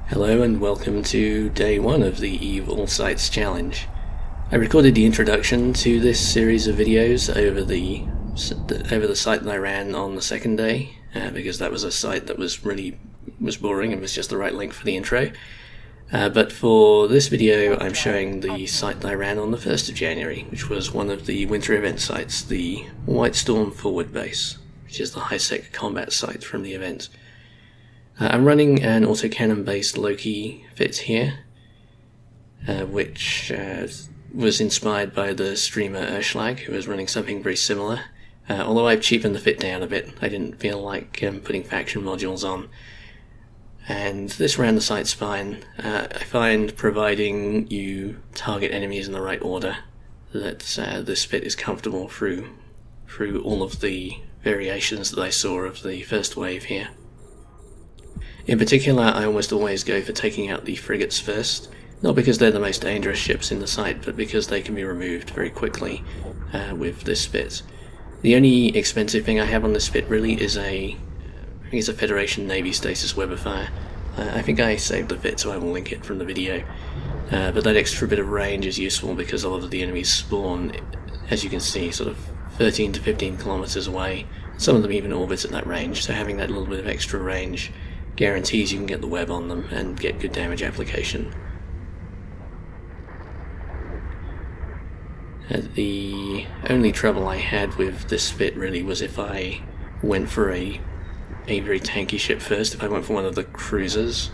Hello and welcome to day 1 of the Eve All Sites Challenge. I recorded the introduction to this series of videos over the site that I ran on the second day, because that was a site that was boring and was just the right length for the intro. But for this video I'm showing the site that I ran on the 1st of January, which was one of the winter event sites, the Wightstorm Forward Base, which is the highsec combat site from the event. I'm running an autocannon based Loki fit here, which was inspired by the streamer Urschlag, who was running something very similar. Although I've cheapened the fit down a bit, I didn't feel like putting faction modules on. And this ran the site's fine. I find providing you target enemies in the right order, that this fit is comfortable through all of the variations that I saw of the first wave here. In particular, I almost always go for taking out the frigates first, not because they're the most dangerous ships in the site, but because they can be removed very quickly with this fit. The only expensive thing I have on this fit really is I think it's a Federation Navy Stasis Webifier. I think I saved the fit, so I will link it from the video. But that extra bit of range is useful because a lot of the enemies spawn, as you can see, sort of 13 to 15 kilometers away. Some of them even orbit at that range, so having that little bit of extra range guarantees you can get the web on them and get good damage application. The only trouble I had with this fit really was if I went for a very tanky ship first, if I went for one of the cruisers,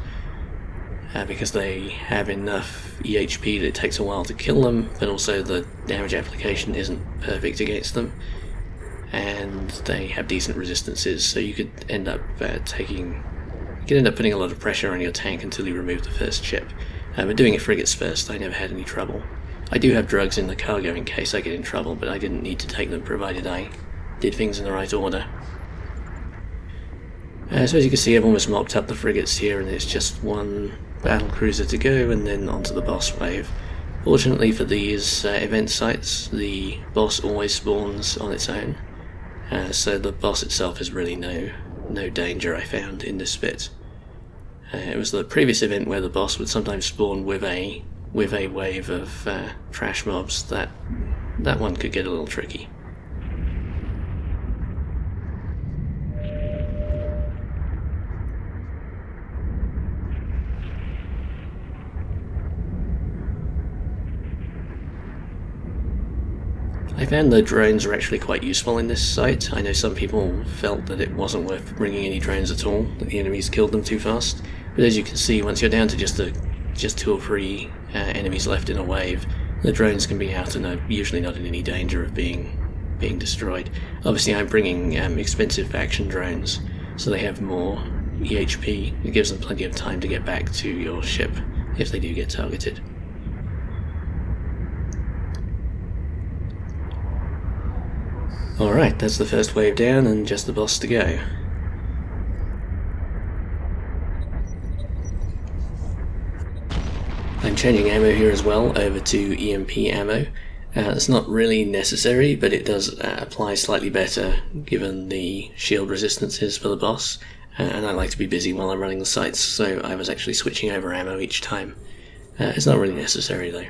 because they have enough EHP that it takes a while to kill them, but also the damage application isn't perfect against them, and they have decent resistances, so you could end up putting a lot of pressure on your tank until you remove the first ship. But doing it frigates first, I never had any trouble. I do have drugs in the cargo in case I get in trouble, but I didn't need to take them provided I did things in the right order. So as you can see, I've almost mopped up the frigates here, and there's just one battle cruiser to go and then onto the boss wave. Fortunately for these event sites, the boss always spawns on its own, so the boss itself is really no danger I found in this fit. It was the previous event where the boss would sometimes spawn with a wave of trash mobs. That one could get a little tricky. I found the drones are actually quite useful in this site. I know some people felt that it wasn't worth bringing any drones at all, that the enemies killed them too fast. But as you can see, once you're down to just 2 or 3 enemies left in a wave, the drones can be out and are usually not in any danger of being destroyed. Obviously I'm bringing expensive faction drones, so they have more EHP. It gives them plenty of time to get back to your ship if they do get targeted. Alright, that's the first wave down and just the boss to go. I'm changing ammo here as well over to EMP ammo. It's not really necessary, but it does apply slightly better given the shield resistances for the boss, and I like to be busy while I'm running the sites, so I was actually switching over ammo each time. It's not really necessary though.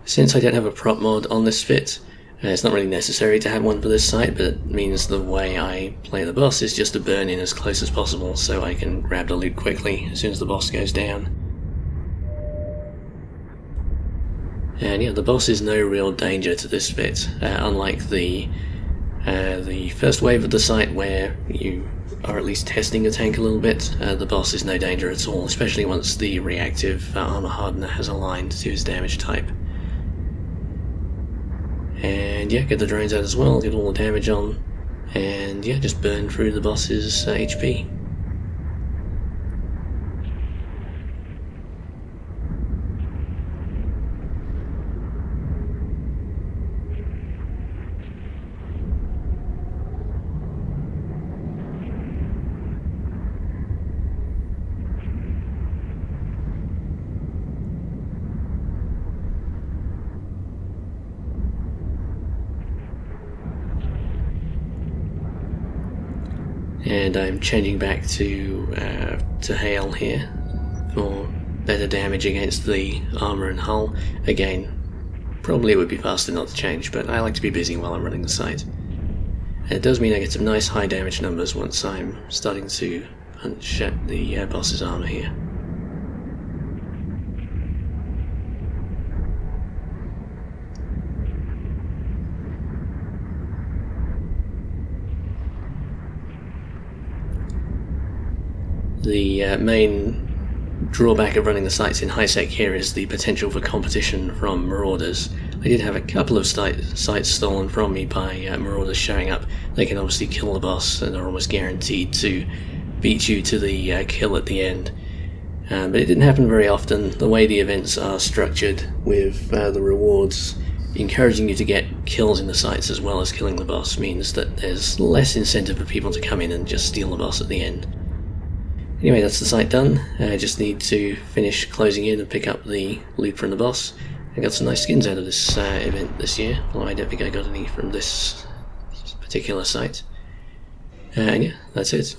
Since I don't have a prop mod on this fit, it's not really necessary to have one for this site, but it means the way I play the boss is just to burn in as close as possible so I can grab the loot quickly as soon as the boss goes down. And yeah, the boss is no real danger to this fit, unlike the first wave of the site where you are at least testing the tank a little bit. The boss is no danger at all, especially once the reactive armor hardener has aligned to his damage type. And yeah, get the drones out as well, get all the damage on, and yeah, just burn through the boss's HP. and I'm changing back to hail here for better damage against the armor and hull. Again, probably it would be faster not to change, but I like to be busy while I'm running the site. And it does mean I get some nice high damage numbers once I'm starting to punch at the boss's armor here. The main drawback of running the sites in highsec here is the potential for competition from marauders. I did have a couple of sites stolen from me by marauders showing up. They can obviously kill the boss and are almost guaranteed to beat you to the kill at the end. But it didn't happen very often. The way the events are structured with the rewards encouraging you to get kills in the sites as well as killing the boss means that there's less incentive for people to come in and just steal the boss at the end. Anyway, that's the site done. I just need to finish closing in and pick up the loot from the boss. I got some nice skins out of this event this year, although I don't think I got any from this particular site. And yeah, that's it.